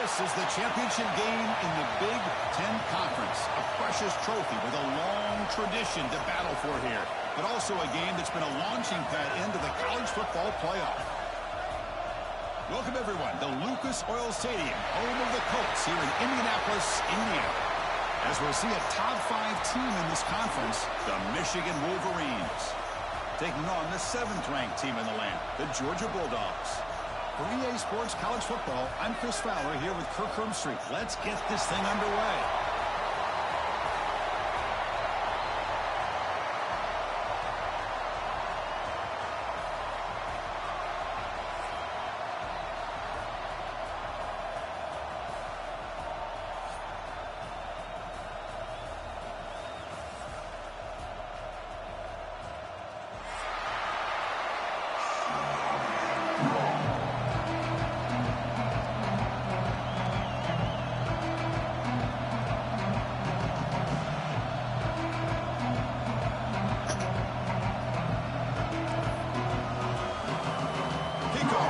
This is the championship game in the Big Ten Conference. A precious trophy with a long tradition to battle for here. But also a game that's been a launching pad into the college football playoff. Welcome, everyone, to Lucas Oil Stadium, home of the Colts here in Indianapolis, Indiana. As we'll see a top 5 team in this conference, the Michigan Wolverines, taking on the 7th-ranked team in the land, the Georgia Bulldogs. For EA Sports College Football, I'm Chris Fowler here with Kirk Herbstreit. Let's get this thing underway.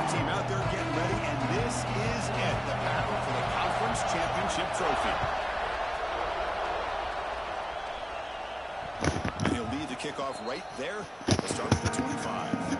Team out there getting ready, and this is it, the battle for the conference championship trophy. And he'll lead the kickoff right there. We'll start at the 25.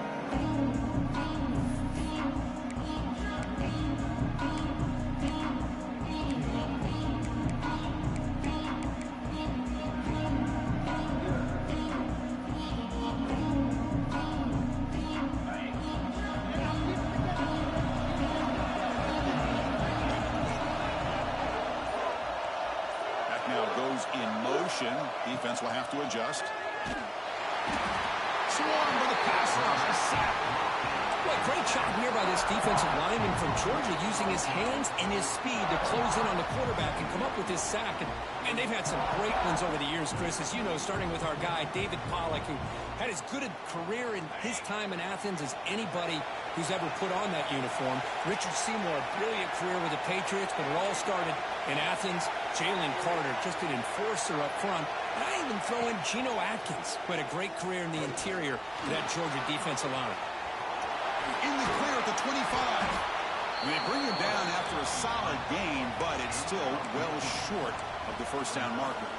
In motion, defense will have to adjust. Swarm with a pass rush, a sack. Well, great job here by this defensive lineman from Georgia, using his hands and his speed to close in on the quarterback and come up with this sack. And they've had some great ones over the years, Chris, as you know, starting with our guy, David Pollock, who had as good a career in his time in Athens as anybody who's ever put on that uniform. Richard Seymour, a brilliant career with the Patriots, but it all started in Athens. Jalen Carter, just an enforcer up front. And I even throw in Geno Atkins, who had a great career in the interior of that Georgia defensive line. In the clear at the 25. They bring him down after a solid gain, but it's still well short of the first down marker.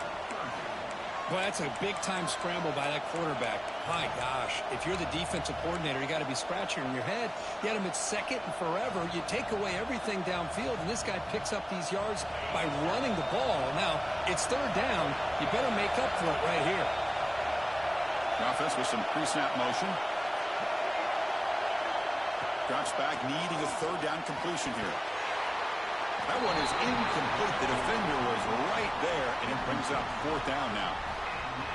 Well, that's a big-time scramble by that quarterback. My gosh, if you're the defensive coordinator, you got to be scratching your head. You had him at second and forever. You take away everything downfield, and this guy picks up these yards by running the ball. Now, it's third down. You better make up for it right here. The offense with some pre-snap motion. Drops back, needing a third down completion here. That one is incomplete. The defender was right there, and it brings up fourth down now.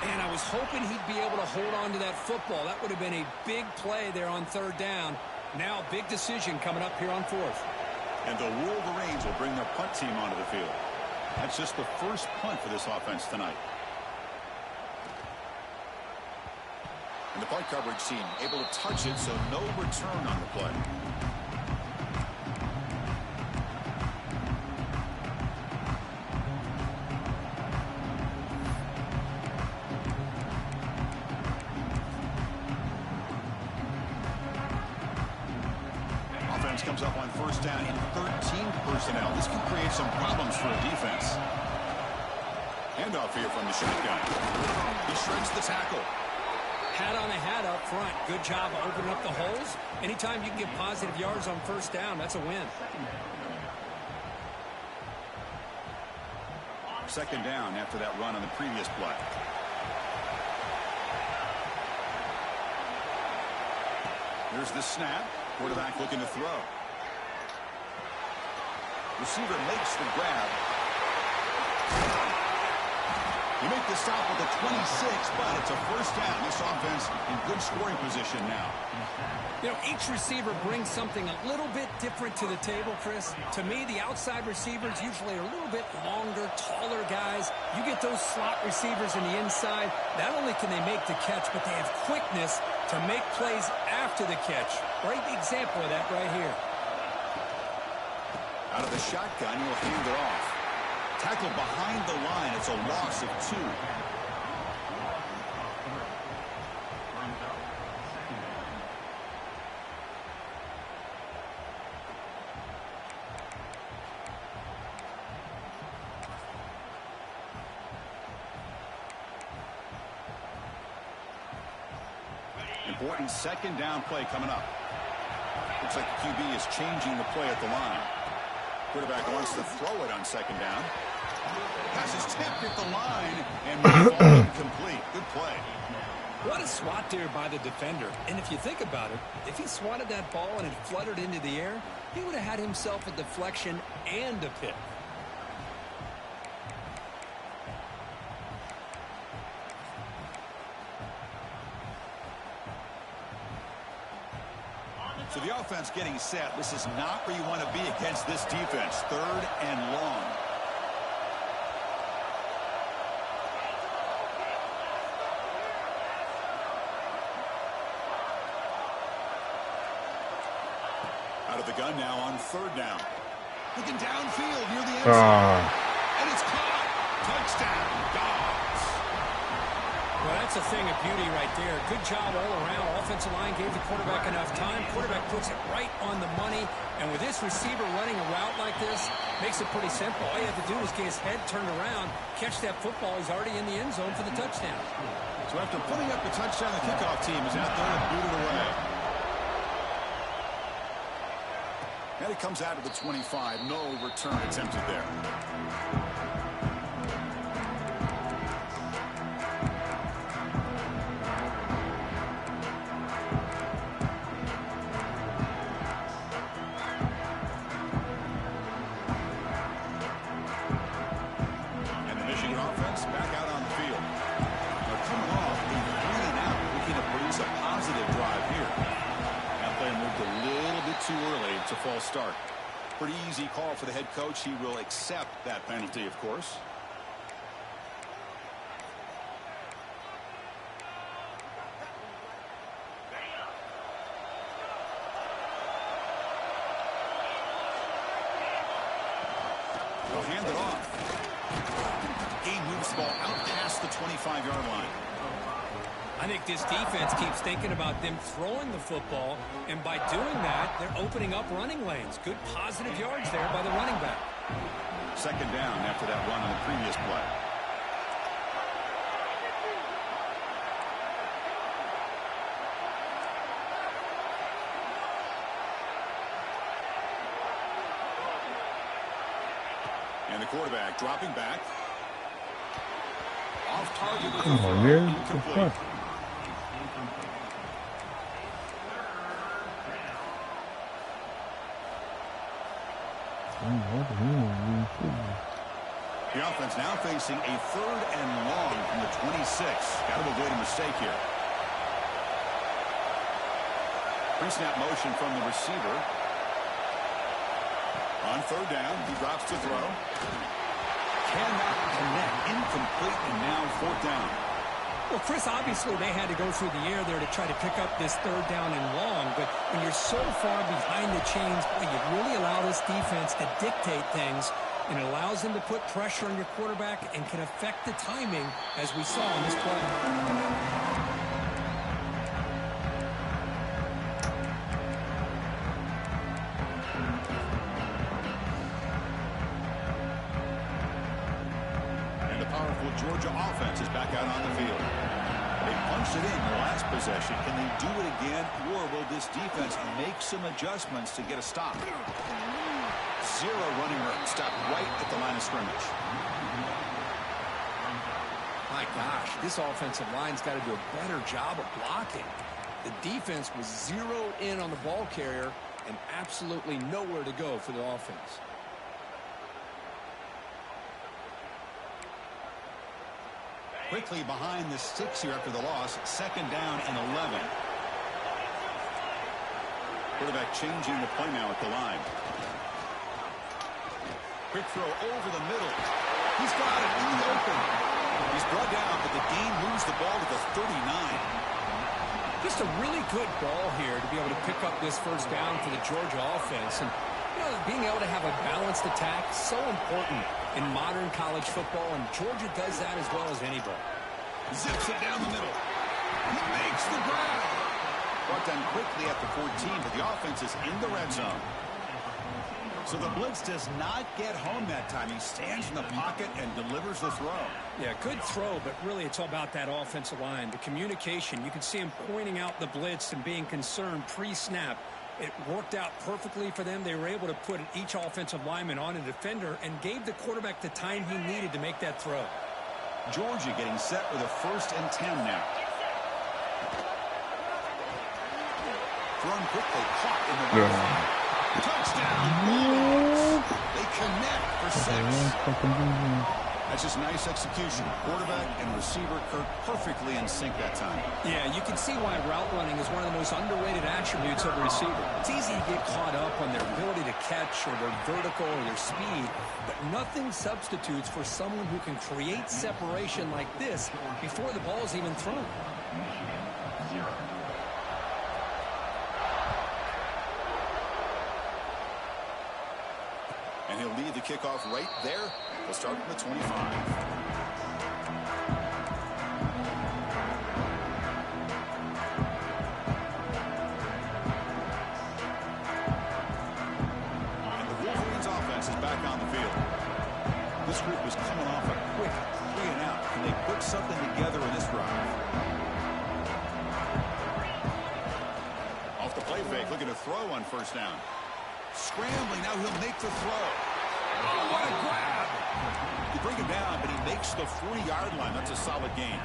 And I was hoping he'd be able to hold on to that football. That would have been a big play there on third down. Now a big decision coming up here on fourth. And the Wolverines will bring their punt team onto the field. That's just the first punt for this offense tonight. And the punt coverage team able to touch it, so no return on the play. Offense comes up on first down in 13 personnel. This can create some problems for a defense. Handoff here from the shotgun. He shreds the tackle. Hat on a hat up front. Good job of opening up the holes. Anytime you can get positive yards on first down, that's a win. Second down after that run on the previous play. Here's the snap. Quarterback looking to throw. Receiver makes the grab. You make the stop at the 26, but it's a first down. This offense in good scoring position now. You know, each receiver brings something a little bit different to the table, Chris. To me, the outside receivers usually are a little bit longer, taller guys. You get those slot receivers in the inside, not only can they make the catch, but they have quickness to make plays after the catch. Great example of that right here. Out of the shotgun, he'll hand it off. Tackled behind the line. It's a loss of 2. important second down play coming up. Looks like the QB is changing the play at the line. Quarterback wants to throw it on second down. Pass is tipped at the line and moved incomplete. Good play. What a swat there by the defender. And if you think about it, if he swatted that ball and it fluttered into the air, he would have had himself a deflection and a pick. So the offense getting set. This is not where you want to be against this defense. 3rd and long. Out of the gun now on 3rd down. Looking downfield near the end zone. And it's caught. Touchdown, Dogs. Well, that's a thing of beauty right there. Good job all around. Offensive line gave the quarterback enough time. Quarterback puts it right on the money. And with this receiver running a route like this, makes it pretty simple. All you have to do is get his head turned around, catch that football. He's already in the end zone for the touchdown. So after putting up the touchdown, the kickoff team is out there to boot it away. And it comes out of the 25. No return attempted there. And the Michigan offense back out on the field. They're coming off a 3-and-out, looking to produce a positive drive here. That play moved a little bit too early. It's a false start. Pretty easy call for the head coach. He will accept that penalty, of course. They'll hand it off. Game moves the ball out past the 25-yard line. I think this defense keeps thinking about them throwing the football, and by doing that, they're opening up running lanes. Good positive yards there by the running back. Second down after that run on the previous play. And the quarterback dropping back. Off target with the throw. Incomplete. The offense now facing a 3rd and long from the 26. Got to avoid a mistake here. Pre-snap motion from the receiver. On 3rd down, he drops to throw. Cannot connect. Incomplete, and now 4th down. Well, Chris, obviously they had to go through the air there to try to pick up this 3rd down and long, but when you're so far behind the chains, boy, you really allow this defense to dictate things, and it allows them to put pressure on your quarterback and can affect the timing, as we saw in this play. Georgia offense is back out on the field. They punched it in the last possession. Can they do it again, or will this defense make some adjustments to get a stop? 0 running room. Stop right at the line of scrimmage. My gosh, this offensive line's got to do a better job of blocking. The defense was zeroed in on the ball carrier and absolutely nowhere to go for the offense. Quickly behind the 6 here after the loss. 2nd down and 11. Quarterback changing the play now at the line. Quick throw over the middle. He's got it in the open. He's brought down, but the game moves the ball to the 39. Just a really good ball here to be able to pick up this 1st down for the Georgia offense. And you know, being able to have a balanced attack is so important in modern college football, and Georgia does that as well as anybody. Zips it down the middle. He makes the grab. Brought down quickly at the 14, but the offense is in the red zone. So the blitz does not get home that time. He stands in the pocket and delivers the throw. Yeah, good throw, but really it's all about that offensive line. The communication, you can see him pointing out the blitz and being concerned pre-snap. It worked out perfectly for them. They were able to put each offensive lineman on a defender and gave the quarterback the time he needed to make that throw. Georgia getting set with a 1st and 10 now. Thrown quickly, caught in the back. Touchdown! They connect for 6. That's just nice execution. Quarterback and receiver Kirk perfectly in sync that time. Yeah, you can see why route running is one of the most underrated attributes of a receiver. It's easy to get caught up on their ability to catch or their vertical or their speed, but nothing substitutes for someone who can create separation like this before the ball is even thrown. And he'll lead the kickoff right there. They'll start from the 25. And the Wolverines offense is back on the field. This group was coming off a quick 3-and-out. Can they put something together in this drive? Off the play fake, looking to throw on 1st down. Scrambling, now he'll make the throw. Oh, what a grab! You bring him down, but he makes the 40-yard line. That's a solid gain.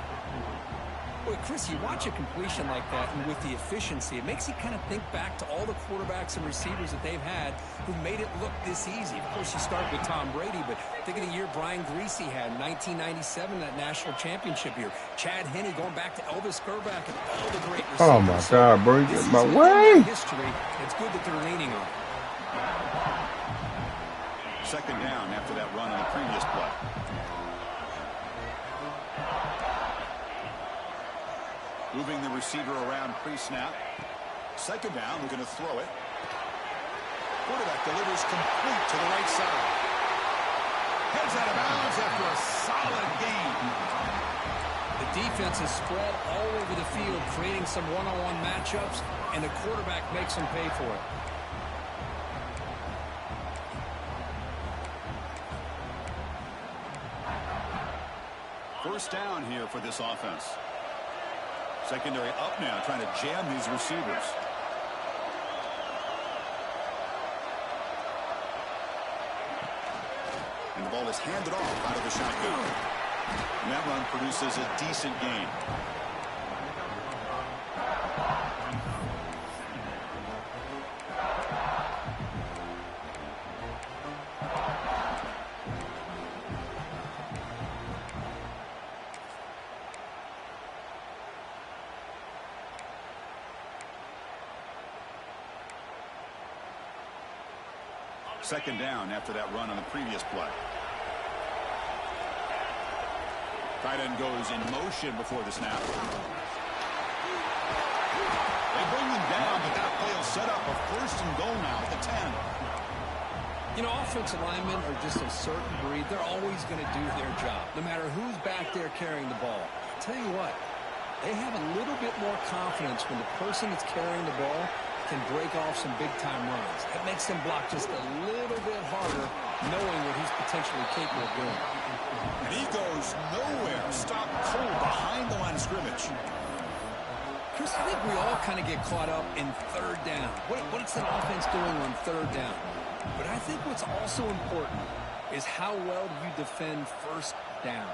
Boy, Chris, you watch a completion like that, and with the efficiency, it makes you kind of think back to all the quarterbacks and receivers that they've had who made it look this easy. Of course, you start with Tom Brady, but think of the year Brian Greasy had in 1997, that national championship year. Chad Henne going back to Elvis Grbac and all the great receivers. Oh, my God, bro. You get my way. History. It's good that they're leaning on it. 2nd down after that run on the previous play. Moving the receiver around pre-snap. 2nd down, we're going to throw it. Quarterback delivers complete to the right side. Heads out of bounds after a solid gain. The defense is spread all over the field, creating some one-on-one matchups, and the quarterback makes them pay for it. 1st down here for this offense. Secondary up now, trying to jam these receivers. And the ball is handed off out of the shotgun. And that run produces a decent gain. Second down after that run on the previous play. Tight end goes in motion before the snap. They bring him down, but that play will set up a 1st and goal now at the 10. You know, offensive linemen are just a certain breed. They're always going to do their job, no matter who's back there carrying the ball. I'll tell you what, they have a little bit more confidence when the person that's carrying the ball can break off some big-time runs. It makes them block just a little bit harder, knowing what he's potentially capable of doing. And he goes nowhere. Stopped cold behind the line of scrimmage. Chris, I think we all kind of get caught up in 3rd down. What's that offense doing on 3rd down? But I think what's also important is how well do you defend 1st down.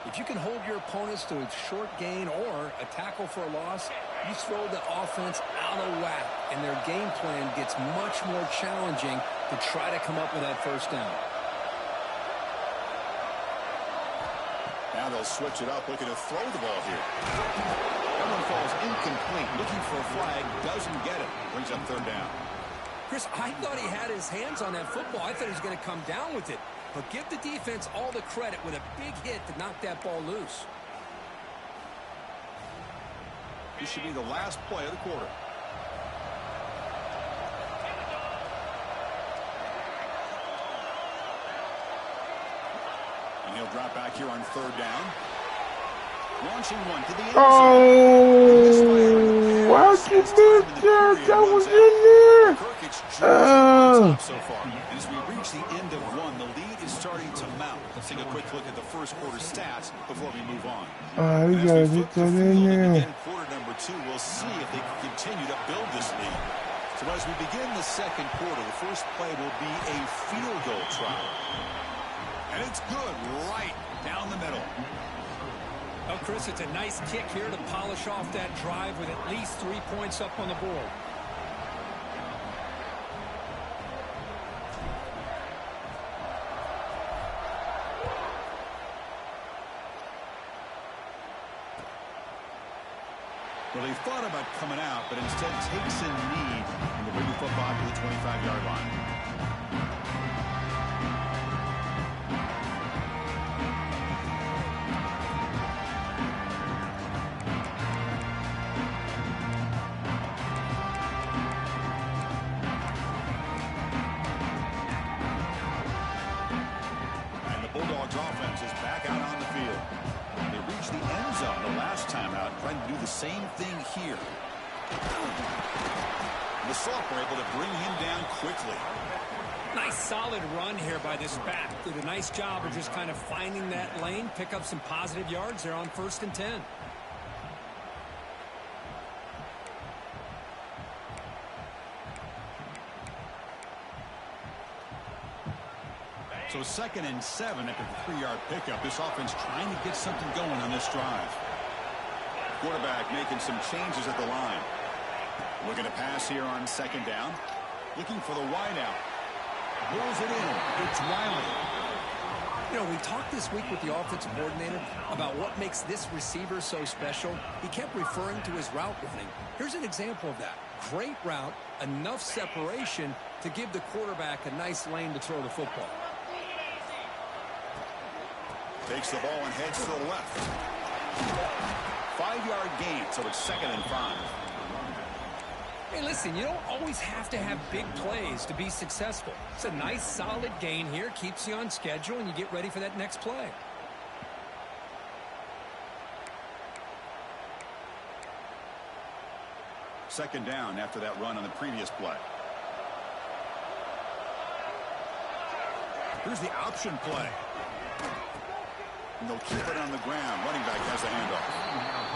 If you can hold your opponents to a short gain or a tackle for a loss, you throw the offense out of whack, and their game plan gets much more challenging to try to come up with that 1st down. Now they'll switch it up, looking to throw the ball here. That one falls incomplete. Looking for a flag, doesn't get it. Brings up 3rd down. Chris, I thought he had his hands on that football. I thought he was going to come down with it. But give the defense all the credit with a big hit to knock that ball loose. This should be the last play of the quarter. And he'll drop back here on 3rd down. Launching one to the end zone. Oh, why'd you miss that? That was in there. the top so far. And as we reach the end of one, the lead is starting to mount. Let's take a quick look at the first quarter stats before we move on. You gotta get that in there. Quarter number 2, we'll see if they can continue to build this lead. So as we begin the second quarter, the first play will be a field goal try. And it's good right down the middle. Well, Chris, it's a nice kick here to polish off that drive with at least 3 points up on the board. Well, they thought about coming out, but instead takes a knee and they bring the football to the 25-yard line. And the Bulldogs offense is back out on the field. They reached the end zone the last time out, trying to do the same thing here. The Soft were able to bring him down quickly. Nice solid run here by this back. Did a nice job of just kind of finding that lane, pick up some positive yards there on 1st and 10. So 2nd and 7 after the 3-yard pickup. This offense trying to get something going on this drive. Quarterback making some changes at the line. Looking to pass here on 2nd down. Looking for the wideout. Rolls it in. It's Riley. You know, we talked this week with the offensive coordinator about what makes this receiver so special. He kept referring to his route running. Here's an example of that. Great route, enough separation to give the quarterback a nice lane to throw the football. Takes the ball and heads to the left. 5-yard gain, so it's 2nd and 5. Hey, listen, you don't always have to have big plays to be successful. It's a nice, solid gain here, keeps you on schedule, and you get ready for that next play. Second down after that run on the previous play. Here's the option play. And they'll keep it on the ground. Running back has the handoff.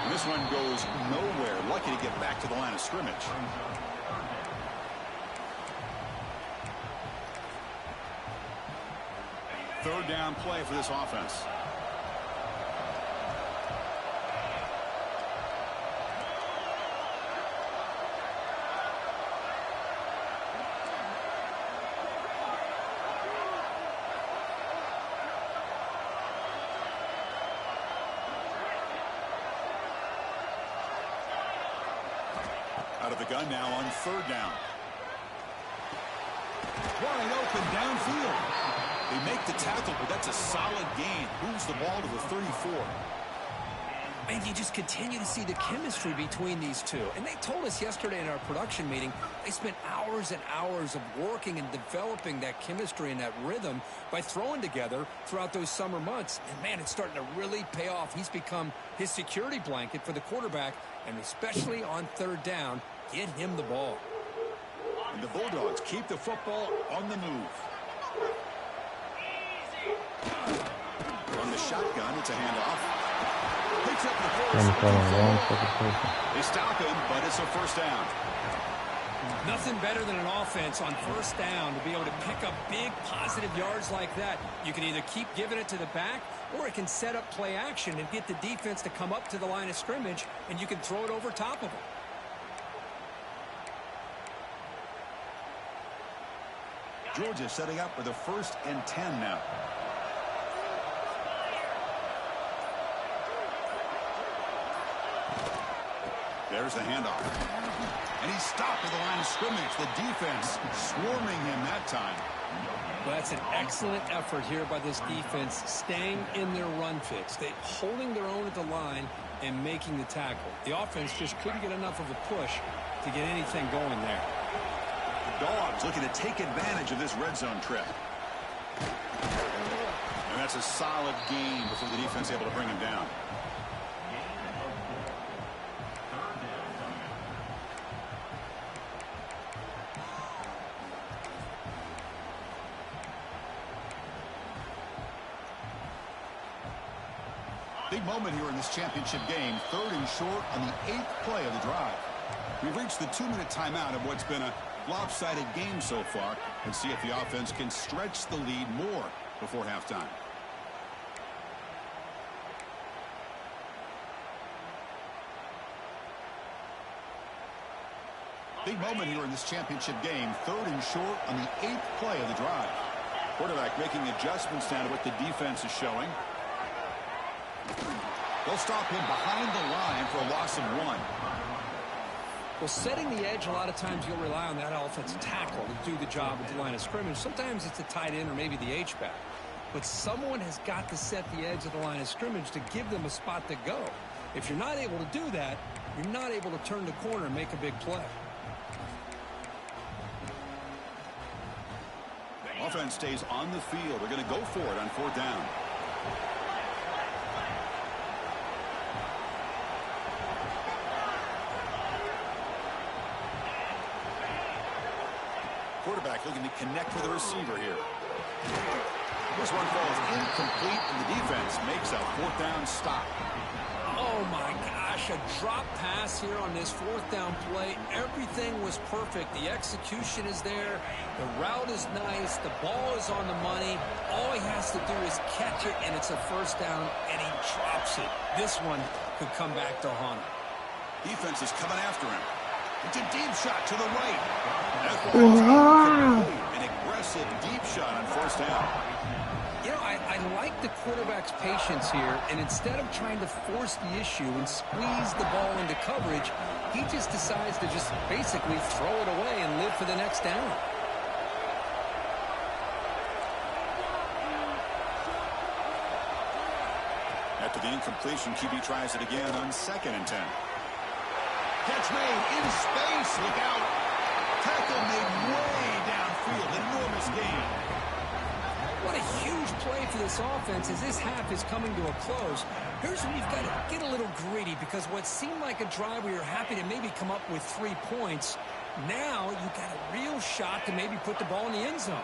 And this one goes nowhere. Lucky to get back to the line of scrimmage. Third down play for this offense. Out of the gun now on 3rd down. Wide open downfield. They make the tackle, but that's a solid gain. Moves the ball to the 34. And you just continue to see the chemistry between these two. And they told us yesterday in our production meeting, they spent hours and hours of working and developing that chemistry and that rhythm by throwing together throughout those summer months. And, man, it's starting to really pay off. He's become his security blanket for the quarterback, and especially on 3rd down, get him the ball. And the Bulldogs keep the football on the move. From the shotgun, it's a handoff. Picks up the first. They stop him, but it's a 1st down. Nothing better than an offense on 1st down to be able to pick up big positive yards like that. You can either keep giving it to the back, or it can set up play action and get the defense to come up to the line of scrimmage, and you can throw it over top of them. Georgia setting up for the 1st and 10 now. There's the handoff. And he's stopped at the line of scrimmage. The defense swarming him that time. Well, that's an excellent effort here by this defense, staying in their run fix. They holding their own at the line and making the tackle. The offense just couldn't get enough of a push to get anything going there. The Dogs looking to take advantage of this red zone trip. And that's a solid gain before the defense able to bring him down. Big moment here in this championship game. 3rd and short on the 8th play of the drive. We've reached the 2-minute timeout of what's been a lopsided game so far. Let's see if the offense can stretch the lead more before halftime. Big moment here in this championship game. 3rd and short on the 8th play of the drive. Quarterback making adjustments down to what the defense is showing. They'll stop him behind the line for a loss of 1. Well, setting the edge, a lot of times you'll rely on that offensive tackle to do the job at the line of scrimmage. Sometimes it's a tight end or maybe the H-back. But someone has got to set the edge of the line of scrimmage to give them a spot to go. If you're not able to do that, you're not able to turn the corner and make a big play. Offense stays on the field. They're going to go for it on 4th down. Quarterback looking to connect with the receiver here. This one falls incomplete, and the defense makes a 4th down stop. Oh, my gosh, a drop pass here on this 4th down play. Everything was perfect. The execution is there. The route is nice. The ball is on the money. All he has to do is catch it, and it's a 1st down, and he drops it. This one could come back to haunt him. Defense is coming after him. It's a deep shot to the right. That ball is incomplete. An aggressive deep shot on 1st down. You know, I like the quarterback's patience here, and instead of trying to force the issue and squeeze the ball into coverage, he just decides to just basically throw it away and live for the next down. After the incompletion, QB tries it again on 2nd and 10. Catch made in space. Look out. Tackle made way downfield. Enormous gain. What a huge play for this offense as this half is coming to a close. Here's where you've got to get a little greedy, because what seemed like a drive where you're happy to maybe come up with 3 points, now you've got a real shot to maybe put the ball in the end zone.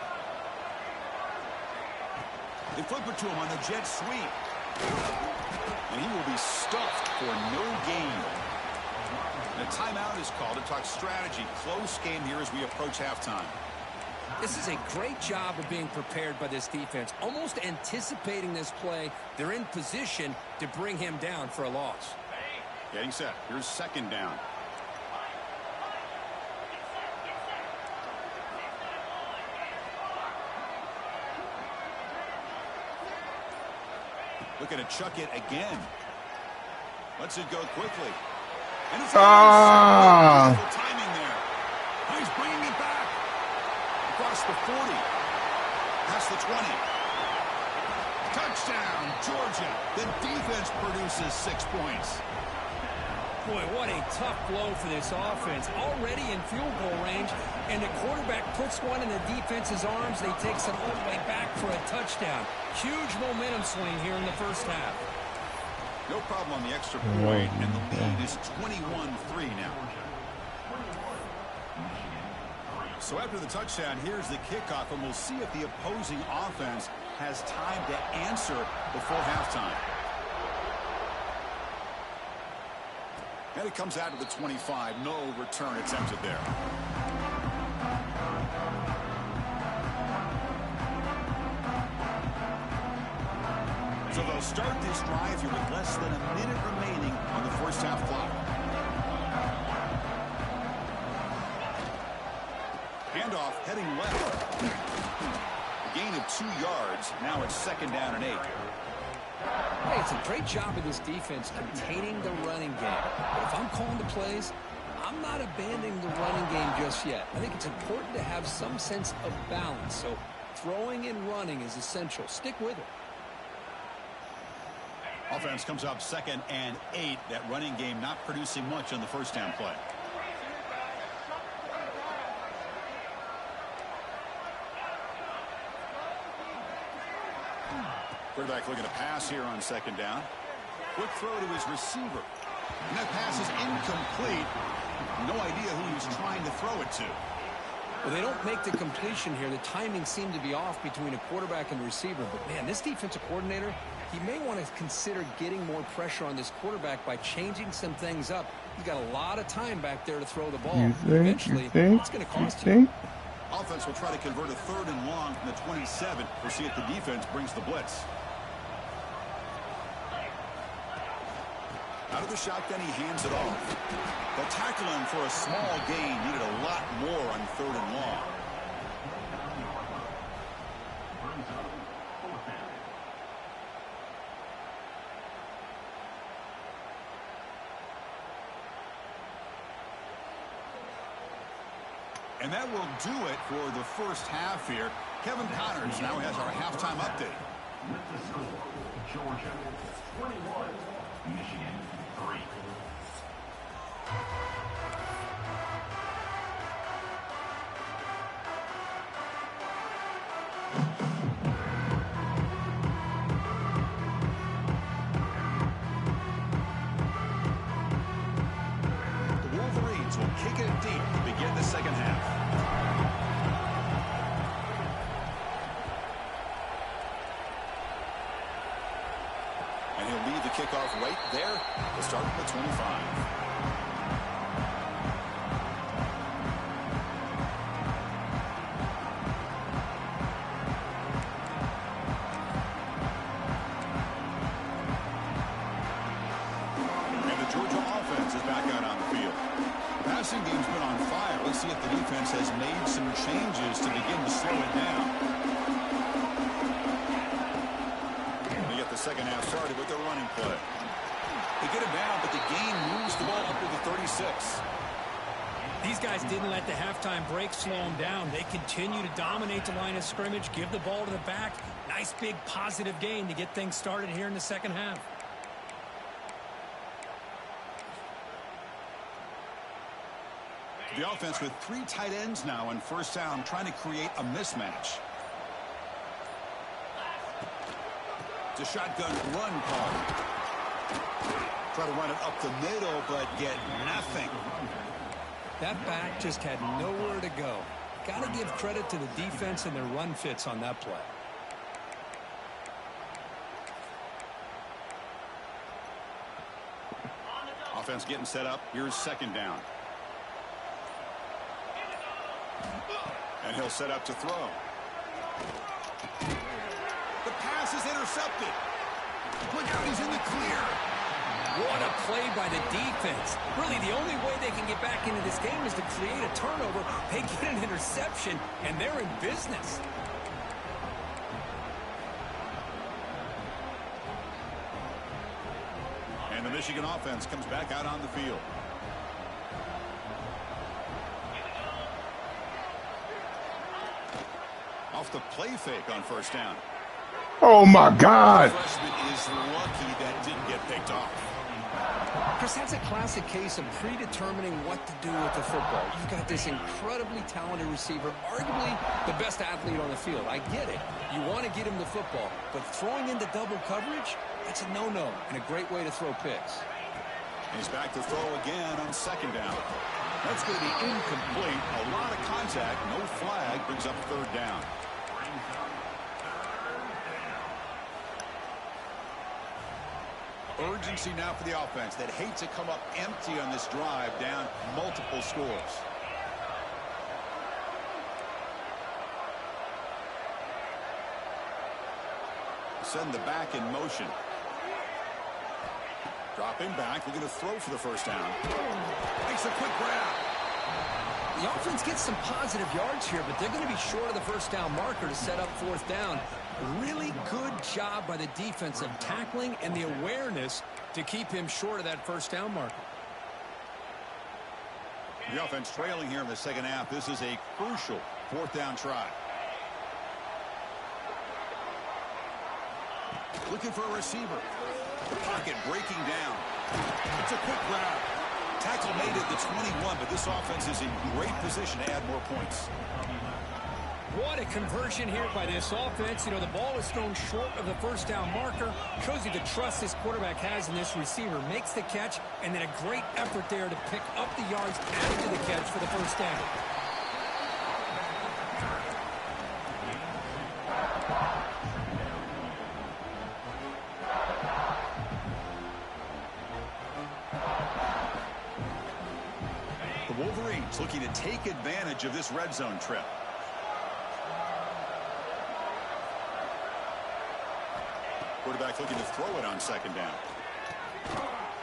They flip it to him on the jet sweep. And he will be stuffed for no gain. The timeout is called to talk strategy. Close game here as we approach halftime. This is a great job of being prepared by this defense, almost anticipating this play. They're in position to bring him down for a loss. Getting set. Here's 2nd down. Looking to chuck it again. Lets it go quickly. And it's beautiful timing there. He's bringing it back. Across the 40. Past the 20. Touchdown, Georgia. The defense produces 6 points. Boy, what a tough blow for this offense. Already in field goal range, and the quarterback puts one in the defense's arms. They takes it all the way back for a touchdown. Huge momentum swing here in the 1st half. No problem on the extra point, and the lead is 21-3 now. So after the touchdown, here's the kickoff, and we'll see if the opposing offense has time to answer before halftime. And it comes out to the 25. No return attempted there. So they'll start this drive here with less than a minute remaining on the 1st half clock. Handoff heading left. A gain of 2 yards. Now it's 2nd down and 8. Hey, it's a great job of this defense containing the running game. But if I'm calling the plays, I'm not abandoning the running game just yet. I think it's important to have some sense of balance. So throwing and running is essential. Stick with it. Offense comes up 2nd and 8. That running game not producing much on the 1st down play. Quarterback looking to pass here on 2nd down. Quick throw to his receiver. And that pass is incomplete. No idea who he was trying to throw it to. Well, they don't make the completion here. The timing seemed to be off between a quarterback and the receiver. But, man, this defensive coordinator He may want to consider getting more pressure on this quarterback by changing some things up. He's got a lot of time back there to throw the ball. Eventually, it's going to cost you. Offense will try to convert a 3rd and long from the 27. We'll see if the defense brings the blitz. Out of the shotgun, he hands it off. They'll tackle him for a small gain. Needed a lot more on 3rd and long. And that will do it for the first half here. Kevin Connors now has our halftime update. With the score, Georgia 21, Michigan 3. The Wolverines will kick it deep to begin the second half. And he'll leave the kickoff right there to start at the 25. And the Georgia offense is back out on the field. Passing game's been on fire. Let's see if the defense has made some changes to begin to slow it down. They get the second half started with their running play. They get it down, but the gain moves the ball up to the 36. These guys didn't let the halftime break slow them down. They continue to dominate the line of scrimmage, give the ball to the back. Nice big positive gain to get things started here in the second half. The offense with 3 tight ends now on first down, trying to create a mismatch. It's a shotgun run call. Try to run it up the middle, but get nothing. That back just had nowhere to go. Got to give credit to the defense and their run fits on that play. Offense getting set up. Here's second down. And he'll set up to throw. The pass is intercepted. Look out, he's in the clear. What a play by the defense. Really, the only way they can get back into this game is to create a turnover. They get an interception, and they're in business. And the Michigan offense comes back out on the field. Off the play fake on first down. Oh my God! The freshman is lucky that didn't get picked off. Chris, that's a classic case of predetermining what to do with the football. You've got this incredibly talented receiver, arguably the best athlete on the field. I get it. You want to get him the football, but throwing into double coverage, that's a no-no and a great way to throw picks. He's back to throw again on second down. That's going to be incomplete. A lot of contact. No flag. Brings up third down. Urgency now for the offense that hate to come up empty on this drive, down multiple scores. Send the back in motion. Dropping back, looking to throw for the first down. Makes a quick grab. The offense gets some positive yards here, but they're going to be short of the first down marker to set up fourth down. Really good job by the defense of tackling and the awareness to keep him short of that first down marker. The offense trailing here in the second half. This is a crucial fourth down try. Looking for a receiver. The pocket breaking down. It's a quick grab. Tackle made at the 21, but this offense is in great position to add more points. What a conversion here by this offense. You know, the ball is thrown short of the first down marker. Shows you the trust this quarterback has in this receiver. Makes the catch, and then a great effort there to pick up the yards after the catch for the first down. Wolverines looking to take advantage of this red zone trip. Quarterback looking to throw it on second down.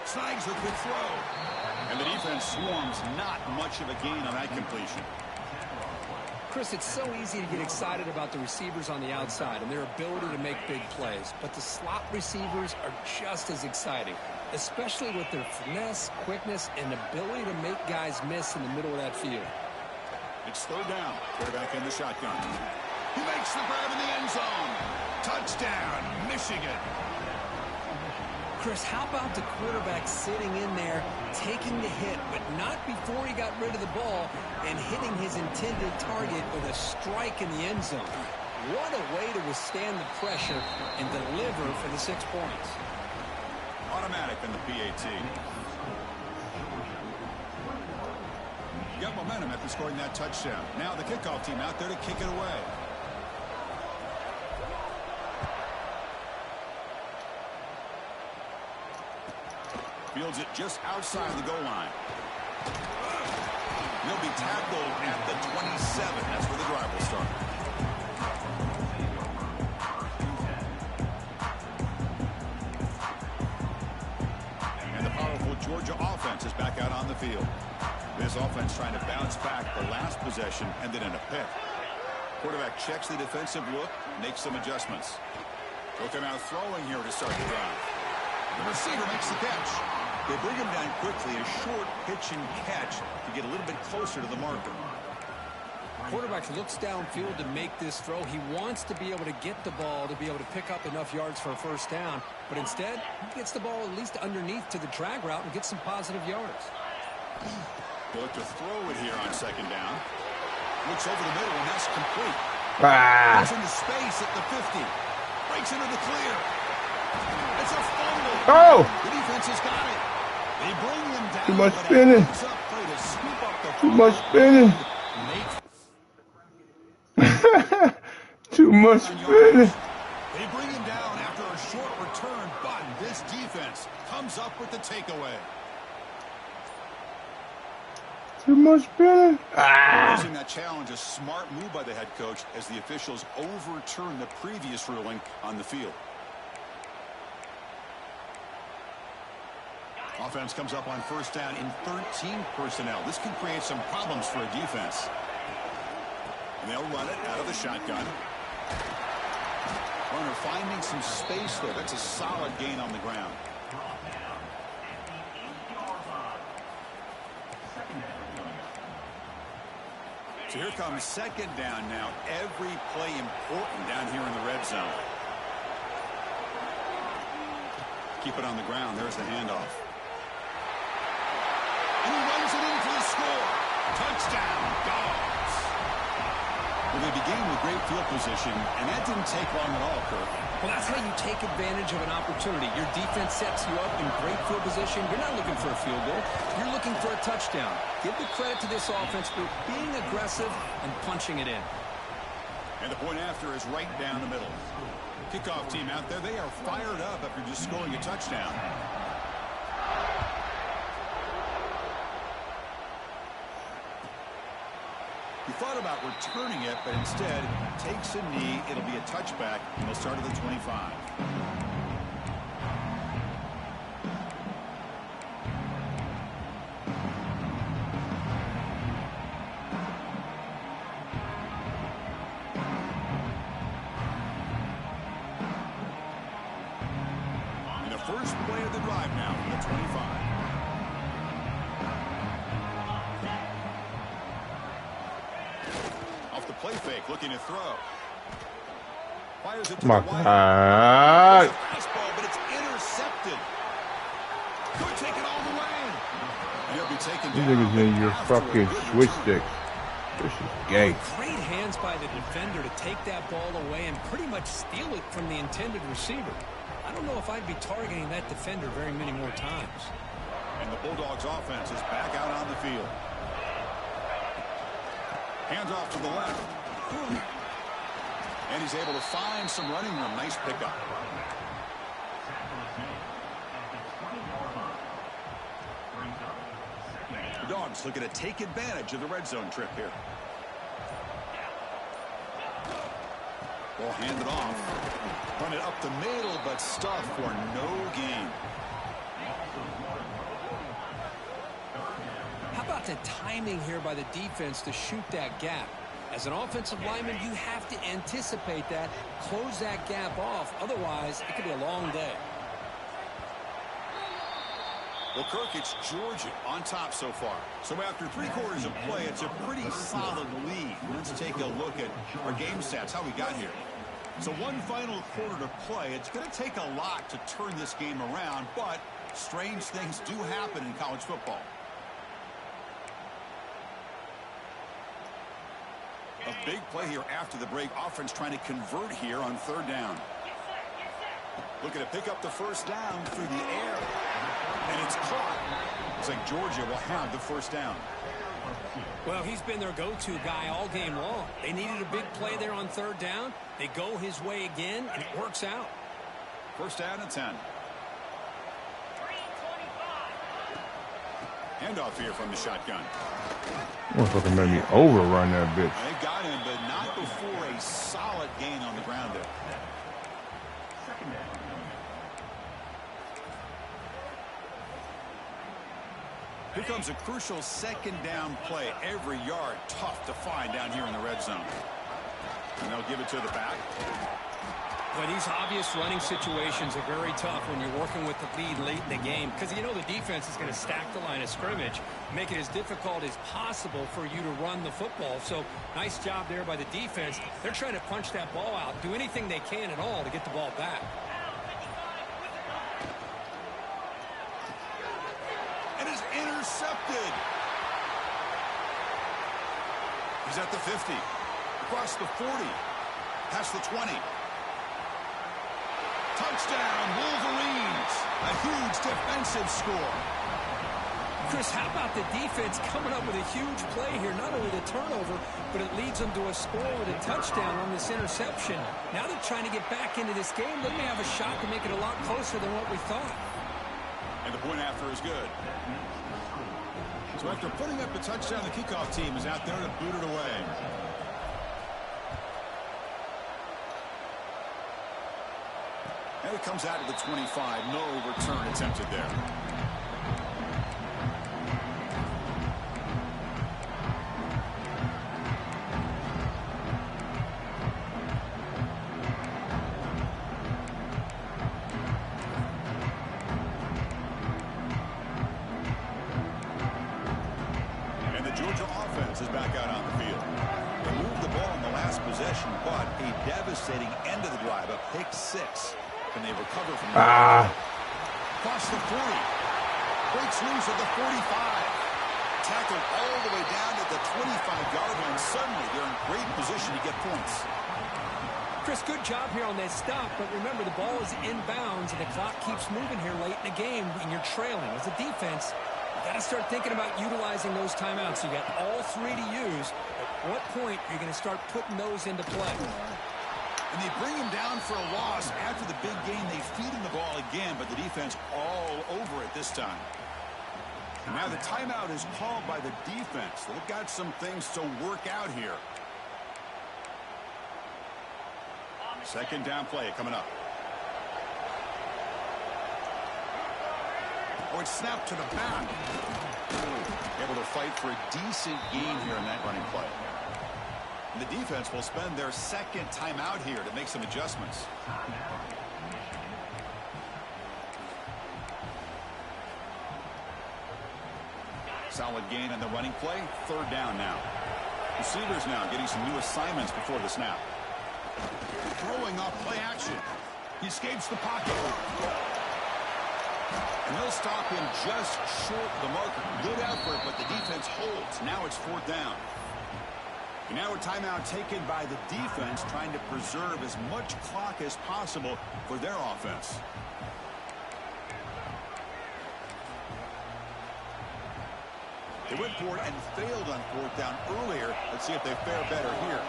Snags the quick throw. And the defense swarms, not much of a gain on that completion. Chris, it's so easy to get excited about the receivers on the outside and their ability to make big plays. But the slot receivers are just as exciting, especially with their finesse, quickness, and ability to make guys miss in the middle of that field. It's third down. Quarterback in the shotgun. He makes the grab in the end zone. Touchdown, Michigan. Chris, how about the quarterback sitting in there, taking the hit, but not before he got rid of the ball and hitting his intended target with a strike in the end zone? What a way to withstand the pressure and deliver for the 6 points. Automatic in the PAT. Got momentum after scoring that touchdown. Now the kickoff team out there to kick it away. Fields it just outside the goal line. He'll be tackled at the 27. That's where the drive will start. And the powerful Georgia offense is back out on the field. This offense trying to bounce back. The last possession ended in a pick. Quarterback checks the defensive look, makes some adjustments. He'll come out throwing here to start the drive. The receiver makes the catch. They bring him down quickly, a short pitch and catch to get a little bit closer to the marker. Quarterback looks downfield to make this throw. He wants to be able to get the ball to be able to pick up enough yards for a first down, but instead he gets the ball at least underneath to the drag route and gets some positive yards. They'll look to throw it here on second down. Looks over the middle, and that's complete. Gets into space at the 50. Breaks into the clear. It's a fumble. Oh! The defense has got it. They bring him down. Too much spinning. Too much spinning. Too much spinning. They bring him down after a short return, but this defense comes up with the takeaway. Too much spinning. Using that challenge, a smart move by the head coach as the officials overturn the previous ruling on the field. Offense comes up on first down in 13 personnel. This can create some problems for a defense. And they'll run it out of the shotgun. Runner finding some space there. That's a solid gain on the ground. So here comes second down now. Every play important down here in the red zone. Keep it on the ground. There's the handoff. And he runs it in for the score. Touchdown, Dogs. Well, they began with great field position, and that didn't take long at all, Kirk. Well, that's how you take advantage of an opportunity. Your defense sets you up in great field position. You're not looking for a field goal. You're looking for a touchdown. Give the credit to this offense for being aggressive and punching it in. And the point after is right down the middle. Kickoff team out there, they are fired up after just scoring a touchdown. He thought about returning it, but instead takes a knee. It'll be a touchback, and they'll start at the 25. And the first play of the drive now from the 25. Play fake, looking to throw. Fires it to My the wide. God. It's a fastball, but it's intercepted. Could take it all the way. And he'll be taken These down. niggas in your fucking switch sticks. This is gay. Great hands by the defender to take that ball away and pretty much steal it from the intended receiver. I don't know if I'd be targeting that defender very many more times. And the Bulldogs offense is back out on the field. Hands off to the left. And he's able to find some running room. Nice pickup. The Dogs Dogs looking to take advantage of the red zone trip here. Ball handed off. Run it up the middle, but stuffed for no gain. How about the timing here by the defense to shoot that gap? As an offensive lineman, you have to anticipate that, close that gap off. Otherwise, it could be a long day. Well, Kirk, it's Georgia on top so far. So after 3 quarters of play, it's a pretty solid lead. Let's take a look at our game stats, how we got here. So one final quarter to play. It's going to take a lot to turn this game around, but strange things do happen in college football. A big play here after the break. Offense trying to convert here on 3rd down. Looking to pick up the 1st down through the air. And it's caught. Looks like Georgia will have the 1st down. Well, he's been their go-to guy all game long. They needed a big play there on 3rd down. They go his way again, and it works out. 1st down and 10. Handoff here from the shotgun. Motherfucker made me overrun that bitch. They got him, but not before a solid gain on the ground there. Here comes a crucial 2nd down play. Every yard tough to find down here in the red zone. And they'll give it to the back. But these obvious running situations are very tough when you're working with the lead late in the game, because you know the defense is going to stack the line of scrimmage, make it as difficult as possible for you to run the football. So nice job there by the defense. They're trying to punch that ball out, do anything they can at all to get the ball back. And is intercepted. He's at the 50, across the 40, past the 20. Touchdown, Wolverines. A huge defensive score. Chris, how about the defense coming up with a huge play here? Not only the turnover, but it leads them to a score with a touchdown on this interception. Now they're trying to get back into this game. They may have a shot to make it a lot closer than what we thought. And the point after is good. So after putting up a touchdown, the kickoff team is out there to boot it away. And it comes out of the 25. No return attempted there. And the Georgia offense is back out on the field. They moved the ball in the last possession, but a devastating end of the drive, a pick 6. Can they recover from that? Across the 40. Breaks loose at the 45. Tackled all the way down at the 25-yard line. Suddenly, they're in great position to get points. Chris, good job here on that stop, but remember, the ball is inbounds, and the clock keeps moving here late in the game, and you're trailing. As a defense, you got to start thinking about utilizing those timeouts. You got all 3 to use. At what point are you going to start putting those into play? And they bring him down for a loss. After the big gain, they feed him the ball again, but the defense all over it this time. And now the timeout is called by the defense. They've got some things to work out here. 2nd down play coming up. Oh, it's snapped to the back. Able to fight for a decent gain here in that running play. And the defense will spend their 2nd timeout here to make some adjustments. Solid gain on the running play. 3rd down now. Receivers now getting some new assignments before the snap. Throwing off play action. He escapes the pocket. And they'll stop him just short the marker. Good effort, but the defense holds. Now it's 4th down. And now a timeout taken by the defense, trying to preserve as much clock as possible for their offense. They went for it and failed on 4th down earlier. Let's see if they fare better here.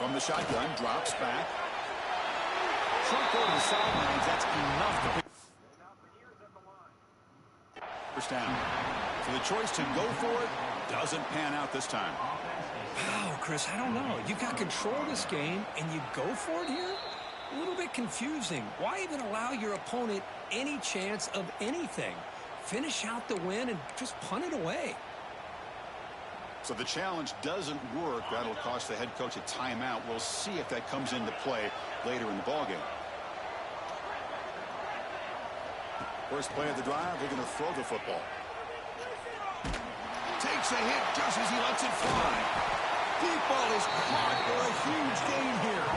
From the shotgun, drops back. Short go to the sidelines. That's enough to pick. First down. So the choice to go for it doesn't pan out this time. Oh, Chris, I don't know. You got control of this game, and you go for it here? A little bit confusing. Why even allow your opponent any chance of anything? Finish out the win and just punt it away. So the challenge doesn't work. That'll cost the head coach a timeout. We'll see if that comes into play later in the ballgame. First play of the drive, they're going to throw the football. Takes a hit just as he lets it fly. Deep ball is caught for a huge gain here.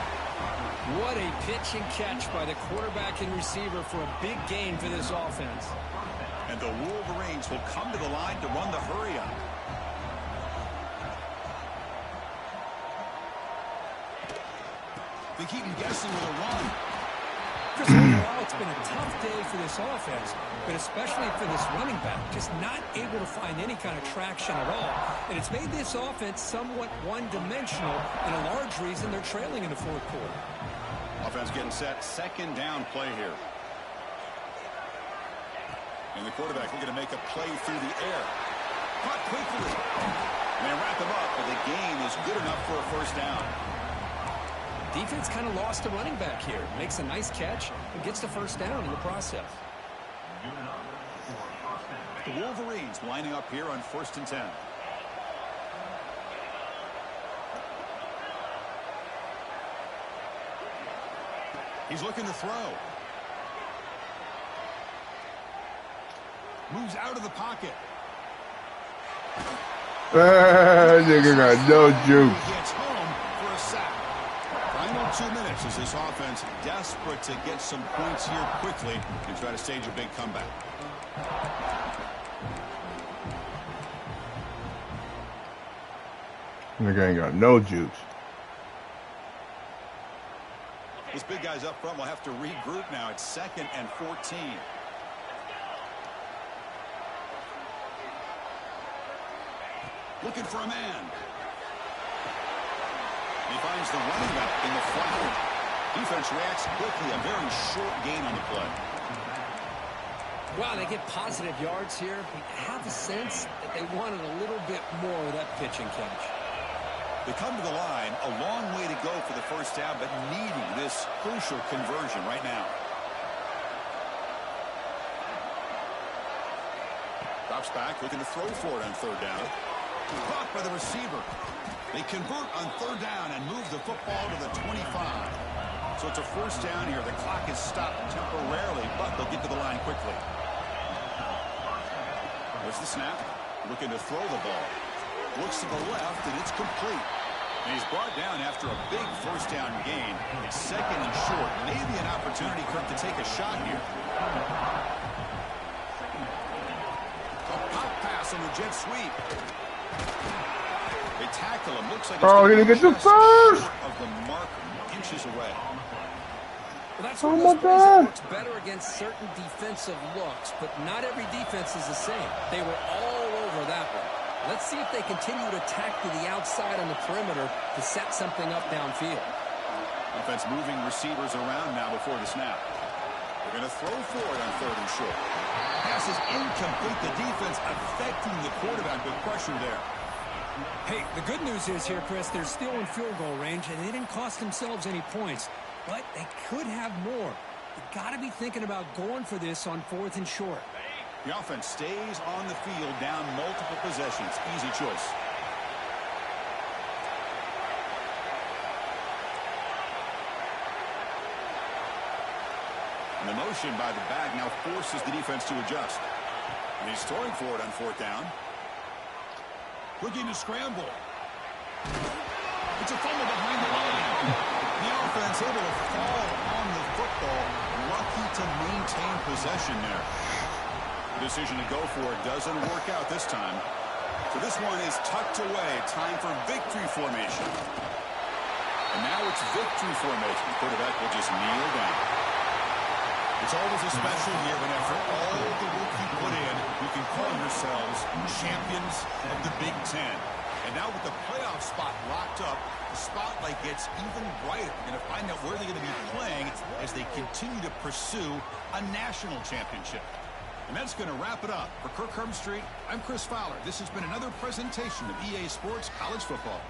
What a pitch and catch by the quarterback and receiver for a big gain for this offense. And the Wolverines will come to the line to run the hurry up. They keep him guessing with a run. Chris, overall, it's been a tough day for this offense, but especially for this running back, just not able to find any kind of traction at all. And it's made this offense somewhat one-dimensional, and a large reason they're trailing in the fourth quarter. Offense getting set. Second down play here. And the quarterback looking to make a play through the air. Caught quickly. And they wrap him up, but the gain is good enough for a first down. Defense kind of lost a running back here. Makes a nice catch and gets the first down in the process. The Wolverines lining up here on 1st and 10. He's looking to throw. Moves out of the pocket. Nigga got no juice. He gets home for a sack. Final 2 minutes as this offense desperate to get some points here quickly and try to stage a big comeback. Nigga ain't got no juice. These big guys up front will have to regroup now. It's 2nd and 14. Looking for a man. He finds the running back in the flat. Defense reacts quickly. A very short gain on the play. Wow, they get positive yards here. But I have a sense that they wanted a little bit more of that pitch and catch. They come to the line. A long way to go for the first down, but needing this crucial conversion right now. Drops back, looking to throw for it on 3rd down. Caught by the receiver. They convert on 3rd down and move the football to the 25. So it's a first down here. The clock is stopped temporarily, but they'll get to the line quickly. There's the snap. Looking to throw the ball. Looks to the left, and it's complete. And he's brought down after a big first down gain. It's 2nd and short. Maybe an opportunity, Kirk, to take a shot here. A pop pass on the jet sweep. They tackle him. Looks like it's Oh, he didn't get the first. of the mark, inches away. Well, that's Oh one my of those plays that God. works better against certain defensive looks, but not every defense is the same. They were all over that one. Let's see if they continue to attack to the outside on the perimeter to set something up downfield. Offense moving receivers around now before the snap. They're going to throw for it on 3rd and short. Pass is incomplete. The defense affecting the quarterback with pressure there. Hey, the good news is here, Chris, they're still in field goal range, and they didn't cost themselves any points, but they could have more. You've got to be thinking about going for this on 4th and short. The offense stays on the field down multiple possessions. Easy choice. And the motion by the back now forces the defense to adjust. And he's throwing for it on 4th down. Looking to scramble. It's a fumble behind the line. The offense able to fall on the football. Lucky to maintain possession there. The decision to go for it doesn't work out this time. So this one is tucked away. Time for victory formation. And now it's victory formation. The quarterback will just kneel down. It's always a special year when after all the work you put in, you can call yourselves champions of the Big Ten. And now with the playoff spot locked up, the spotlight gets even brighter. Going to find out where they're going to be playing as they continue to pursue a national championship. And that's going to wrap it up. For Kirk Herbstreit, I'm Chris Fowler. This has been another presentation of EA Sports College Football.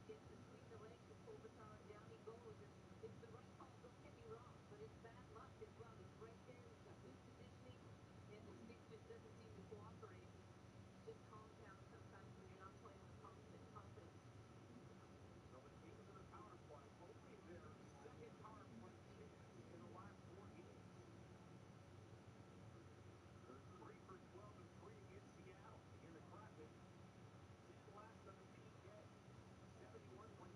gets between the legs of Kopitar, and down he goes. And it's the right call, don't get me wrong, but it's bad luck as well. He's right there, he's got good positioning, and the stick just doesn't seem to cooperate. Just compounds sometimes when you're not playing with confidence. So the Kings of the power play, only their second power play chance in the last 4 games. They're 3 for 12 and 3 against Seattle. Again, the Kraken, 10 last on the PK. 71%